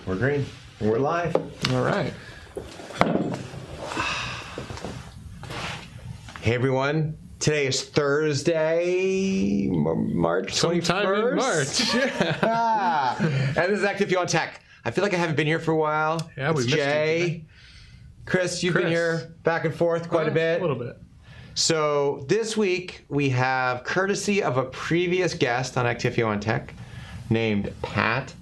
We're green. We're live. All right. Hey, everyone. Today is Thursday, March 21st. Sometime in March. Yeah. And this is Actifio On-Tech. I feel like I haven't been here for a while. Yeah, we it's missed Jay. you. Chris, you've been here back and forth quite a bit. A little bit. So this week we have courtesy of a previous guest on Actifio On-Tech named Pat.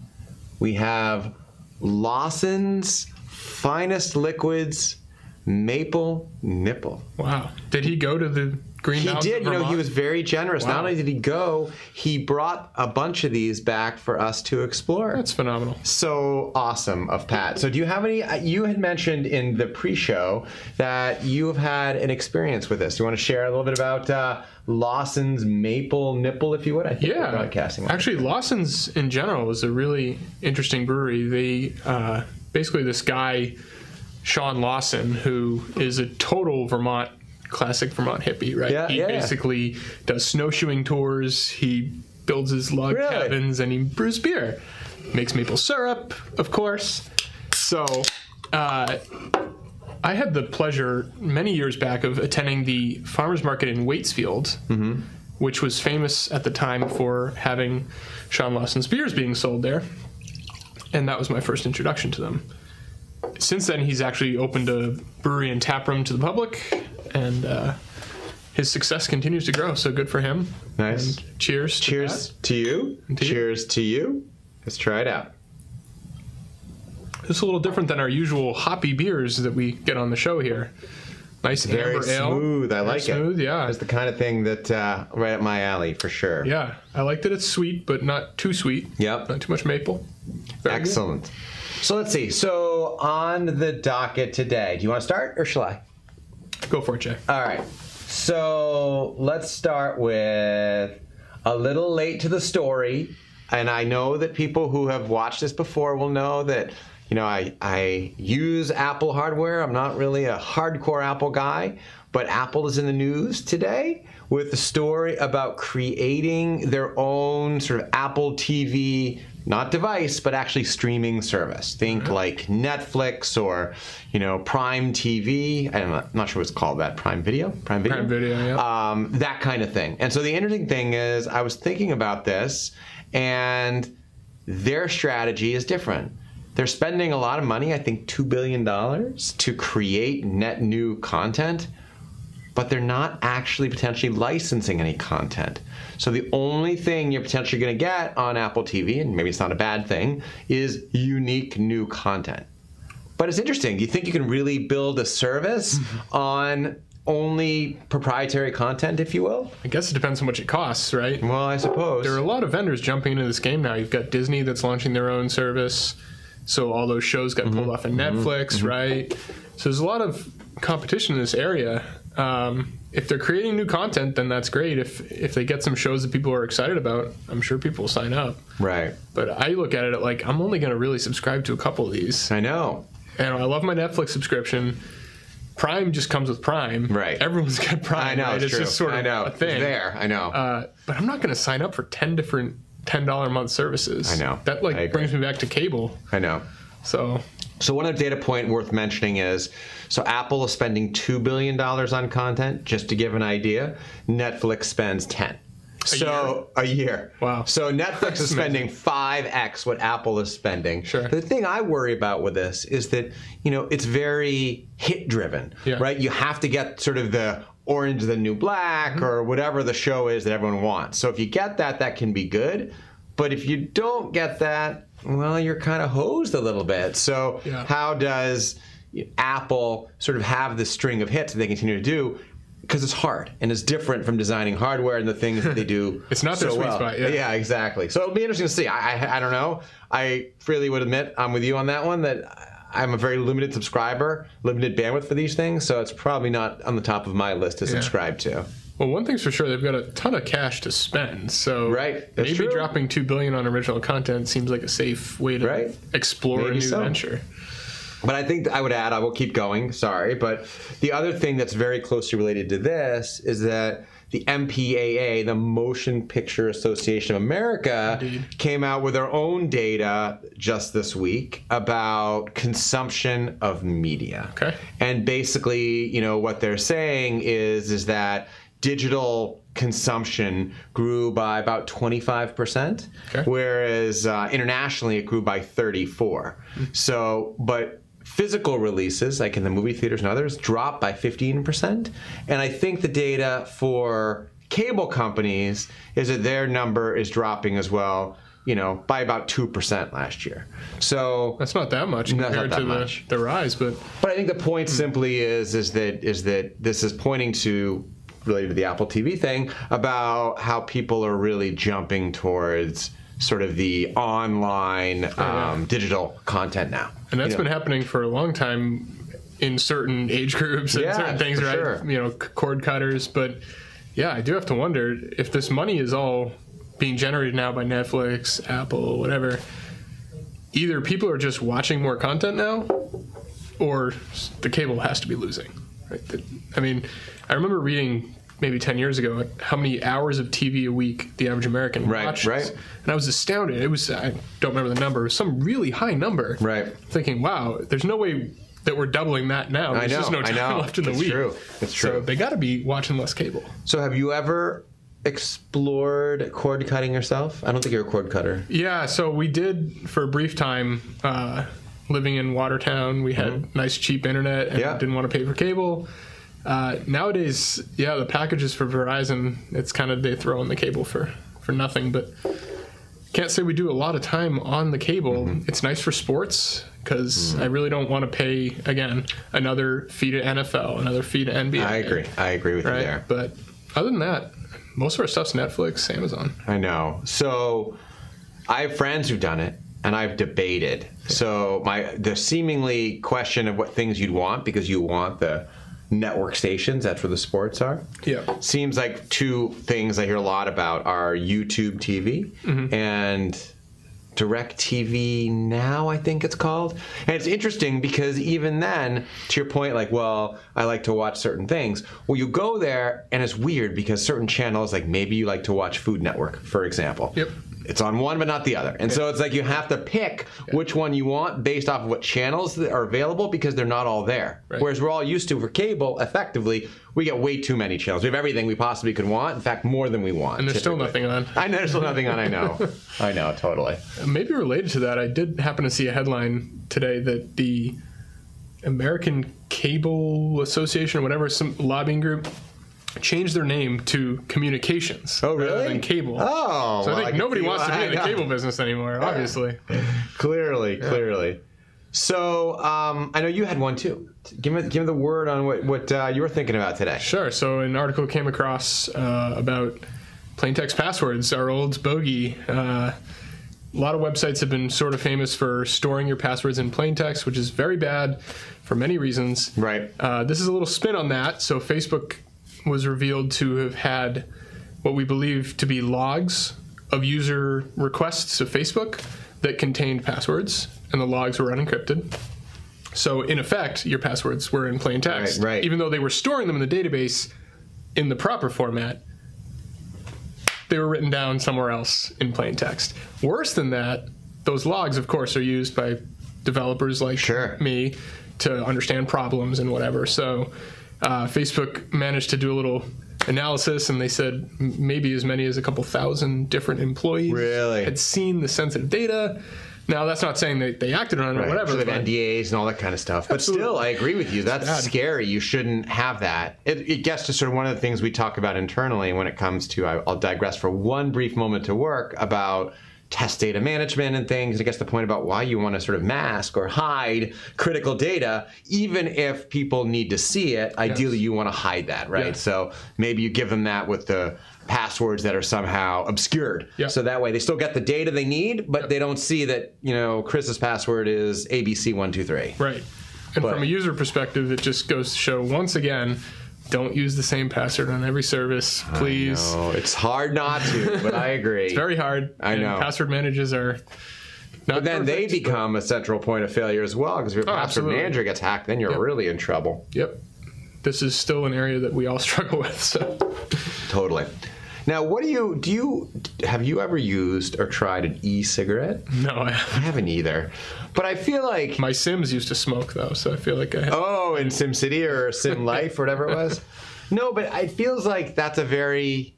We have Lawson's Finest Liquids Maple Nipple. Wow. Did he go to the Green Mountains? He did. You know, he was very generous. Wow. Not only did he go, he brought a bunch of these back for us to explore. That's phenomenal. So awesome of Pat. So do you have any, you had mentioned in the pre-show that you have had an experience with this. Do you want to share a little bit about Lawson's Maple Nipple, if you would? I think we're broadcasting. Actually, Lawson's in general is a really interesting brewery. They, basically this guy, Sean Lawson, who is a total classic Vermont hippie, right? Yeah, he basically does snowshoeing tours. He builds his log cabins and he brews beer. Makes maple syrup, of course. So I had the pleasure many years back of attending the farmers market in Waitsfield, which was famous at the time for having Sean Lawson's beers being sold there. And that was my first introduction to them. Since then, he's actually opened a brewery and tap room to the public, and his success continues to grow. So good for him. Nice. And cheers. Cheers to you. Cheers to you. Let's try it out. It's a little different than our usual hoppy beers that we get on the show here. Nice very amber ale. Smooth. I like smooth, it. Yeah. It's the kind of thing that right up my alley for sure. Yeah. I like that it's sweet, but not too sweet. Yep. Not too much maple. Very Excellent. Good. So let's see. So on the docket today, do you want to start or shall I? Go for it, Jay. All right. So let's start with a little late to the story. And I know that people who have watched this before will know that, you know, I use Apple hardware. I'm not really a hardcore Apple guy, but Apple is in the news today with the story about creating their own sort of Apple TV, not device, but actually streaming service. Think like Netflix or, you know, Prime TV. I'm not sure what's called that. Prime Video? Prime Video, yeah. That kind of thing. And so the interesting thing is I was thinking about this, and their strategy is different. They're spending a lot of money, I think $2 billion, to create net new content, but they're not actually potentially licensing any content. So the only thing you're potentially going to get on Apple TV, and maybe it's not a bad thing, is unique new content. But it's interesting. You think you can really build a service on only proprietary content, if you will? I guess it depends on how much it costs, right? Well, I suppose. There are a lot of vendors jumping into this game now. You've got Disney that's launching their own service. So all those shows got pulled off of Netflix, right? So there's a lot of competition in this area. If they're creating new content, then that's great. If they get some shows that people are excited about, I'm sure people will sign up. Right. But I look at it like I'm only going to really subscribe to a couple of these. I know. And I love my Netflix subscription. Prime just comes with Prime. Right. Everyone's got Prime. I know, right? it's true. Just sort of a thing. It's there, I know. But I'm not going to sign up for 10 different $10 a month services. I know. That brings me back to cable. I know. So one other data point worth mentioning is, so Apple is spending $2 billion on content, just to give an idea. Netflix spends 10. A year. Wow. So Netflix is spending 5x what Apple is spending. Sure. The thing I worry about with this is that, you know, it's very hit driven, right? You have to get sort of the Orange is the New Black or whatever the show is that everyone wants. So if you get that, that can be good. But if you don't get that, well, you're kind of hosed a little bit. So how does Apple sort of have this string of hits that they continue to do? Because it's hard and it's different from designing hardware and the things that they do. It's not their sweet spot. Yeah, exactly. So it'll be interesting to see. I don't know. I freely would admit I'm with you on that one, that I'm a very limited subscriber, limited bandwidth for these things. So it's probably not on the top of my list to subscribe to. Well, one thing's for sure, they've got a ton of cash to spend. So maybe dropping $2 billion on original content seems like a safe way to explore a new venture. But I think I would add, I will keep going, sorry, but the other thing that's very closely related to this is that the MPAA, the Motion Picture Association of America, came out with their own data just this week about consumption of media. Okay. And basically, you know, what they're saying is that digital consumption grew by about 25%, whereas internationally it grew by 34%. So, but physical releases, like in the movie theaters and others, dropped by 15%. And I think the data for cable companies is that their number is dropping as well, you know, by about 2% last year. So that's not that much compared to the rise, but I think the point simply is that this is pointing to, related to the Apple TV thing, about how people are really jumping towards sort of the online digital content now. And that's been happening for a long time in certain age groups and certain things, right? Sure. You know, cord cutters. But yeah, I do have to wonder if this money is all being generated now by Netflix, Apple, whatever. Either people are just watching more content now, or the cable has to be losing. Right? I mean, I remember reading maybe 10 years ago how many hours of TV a week the average American watches. Right. And I was astounded. It was, I don't remember the number, it was some really high number. Right. Thinking, wow, there's no way that we're doubling that now. There's just no time left in the week. It's true. So they got to be watching less cable. So have you ever explored cord cutting yourself? I don't think you're a cord cutter. Yeah, so we did for a brief time. Living in Watertown, we had nice cheap internet and didn't want to pay for cable. Nowadays, the packages for Verizon, it's kind of, they throw in the cable for nothing, but can't say we do a lot of time on the cable. It's nice for sports because I really don't want to pay, again, another fee to NFL, another fee to NBA. I agree with you there. But other than that, most of our stuff's Netflix, Amazon. I know. So I have friends who've done it, and I've debated. So the seemingly question of what things you'd want, because you want the network stations, that's where the sports are. Yeah. Seems like two things I hear a lot about are YouTube TV and Direct TV Now, I think it's called. And it's interesting because even then, to your point, like, well, I like to watch certain things. Well, you go there and it's weird because certain channels, like maybe you like to watch Food Network, for example. Yep. It's on one but not the other. And so it's like you have to pick which one you want based off of what channels are available because they're not all there. Right. Whereas we're all used to, for cable, effectively, we get way too many channels. We have everything we possibly could want. In fact, more than we want. And there's still nothing on. I know there's still nothing on, I know. I know, totally. Maybe related to that, I did happen to see a headline today that the American Cable Association or whatever, some lobbying group, changed their name to Communications. Oh, really? Rather than Cable. Oh, so I think nobody wants to be in the cable business anymore, obviously. Clearly. So I know you had one too. Give me the word on what you were thinking about today. Sure. So an article came across about plain text passwords, our old bogey. A lot of websites have been sort of famous for storing your passwords in plain text, which is very bad for many reasons. Right. This is a little spin on that. So Facebook was revealed to have had what we believe to be logs of user requests to Facebook that contained passwords, and the logs were unencrypted. So in effect, your passwords were in plain text. Right. Even though they were storing them in the database in the proper format, they were written down somewhere else in plain text. Worse than that, those logs, of course, are used by developers like me to understand problems and whatever. So Facebook managed to do a little analysis, and they said maybe as many as a couple thousand different employees had seen the sensitive data. Now, that's not saying that they acted on it or whatever. So they have NDAs and all that kind of stuff. But still, I agree with you. That's scary. You shouldn't have that. It gets to sort of one of the things we talk about internally when it comes to, I'll digress for one brief moment to work, about test data management and things. It gets to the point about why you want to sort of mask or hide critical data, even if people need to see it. Ideally, you want to hide that, right? So maybe you give them that with the passwords that are somehow obscured. So that way they still get the data they need, but they don't see that, you know, Chris's password is ABC123. Right. And from a user perspective, it just goes to show, once again, don't use the same password on every service, please. I know. It's hard not to, but I agree. It's very hard. I know. Password managers are not But then they become a central point of failure as well, because if your password manager gets hacked, then you're really in trouble. Yep. This is still an area that we all struggle with. So Totally. Now, have you ever used or tried an e-cigarette? No, I I haven't either. But I feel like... My Sims used to smoke, though, so I feel like I have. Oh, in SimCity or Sim Life or whatever it was? No, but it feels like that's a very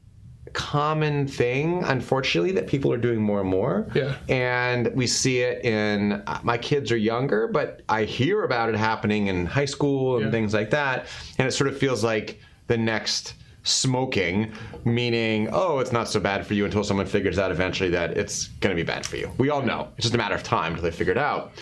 common thing, unfortunately, that people are doing more and more. Yeah. And we see it in... My kids are younger, but I hear about it happening in high school and things like that. And it sort of feels like the next... smoking, meaning, oh, it's not so bad for you until someone figures out eventually that it's going to be bad for you. We all know. It's just a matter of time until they figure it out.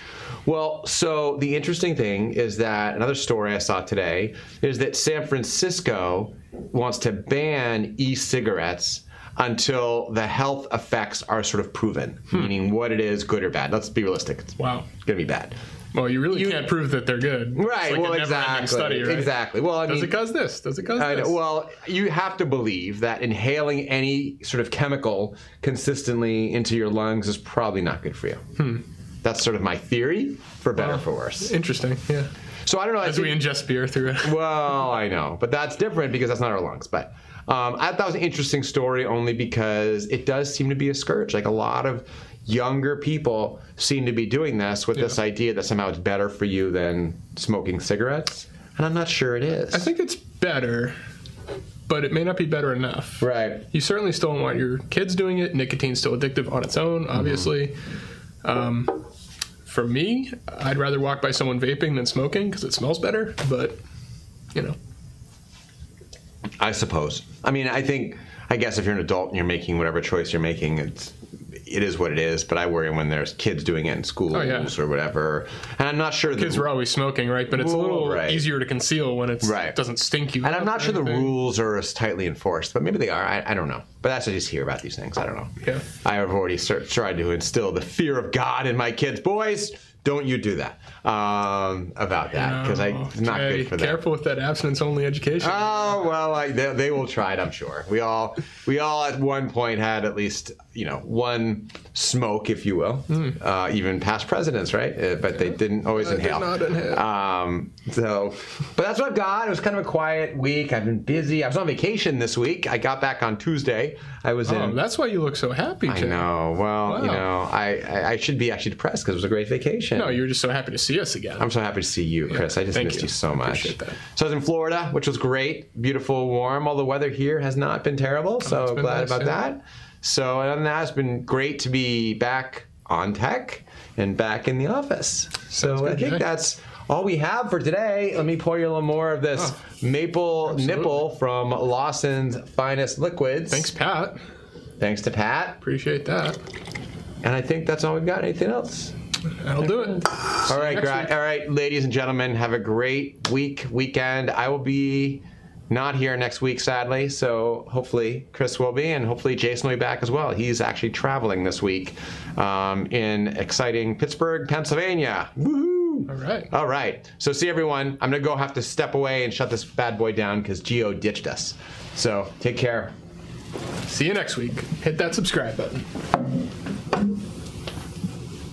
Well, so the interesting thing is that another story I saw today is that San Francisco wants to ban e-cigarettes until the health effects are sort of proven, meaning what it is, good or bad. Let's be realistic. It's going to be bad. Well, you really can't prove that they're good. Right, it's like well, a never-ending study, right? Exactly. Well, I mean, does it cause this? Does it cause this? Well, you have to believe that inhaling any sort of chemical consistently into your lungs is probably not good for you. That's sort of my theory, for better or for worse. Interesting, yeah. So I don't know. As we ingest beer through it. Well, I know, but that's different because that's not our lungs. But I thought that was an interesting story only because it does seem to be a scourge. Like a lot of younger people seem to be doing this with this idea that somehow it's better for you than smoking cigarettes. And I'm not sure it is. I think it's better, but it may not be better enough. Right. You certainly still don't want your kids doing it. Nicotine's still addictive on its own, obviously. For me, I'd rather walk by someone vaping than smoking because it smells better, but, you know. I suppose. I mean, I guess if you're an adult and you're making whatever choice you're making, it is what it is, but I worry when there's kids doing it in schools or whatever. And I'm not sure kids were always smoking, right? But it's a little easier to conceal when it doesn't stink you. And I'm not sure the rules are as tightly enforced, but maybe they are. I don't know. But that's what I just hear about these things. I don't know. Yeah. I have already tried to instill the fear of God in my kids. Boys, don't you do that about that, because it's not good for them. Careful with that abstinence-only education. Oh, well, they will try it, I'm sure. We all at one point had at least, one smoke, if you will, even past presidents, right? But they didn't always inhale. Did not inhale. But that's what I've got. It was kind of a quiet week. I've been busy. I was on vacation this week. I got back on Tuesday. I was in. That's why you look so happy, Jay. I know. Well, wow. I should be actually depressed because it was a great vacation. No, you were just so happy to see us again. I'm so happy to see you, Chris. I just missed you so much. Appreciate that. So I was in Florida, which was great. Beautiful, warm. All the weather here has not been terrible, so glad about that. So other than that, it's been great to be back on tech and back in the office. So I think that's all we have for today. Let me pour you a little more of this Maple Nipple from Lawson's Finest Liquids. Thanks, Pat. Thanks to Pat. Appreciate that. And I think that's all we've got. Anything else? That'll do it. All right, ladies and gentlemen, have a great weekend. I will be not here next week, sadly, so hopefully Chris will be, and hopefully Jason will be back as well. He's actually traveling this week in exciting Pittsburgh, Pennsylvania. Woohoo! All right. So see everyone. I'm going to have to step away and shut this bad boy down because Geo ditched us. So take care. See you next week. Hit that subscribe button.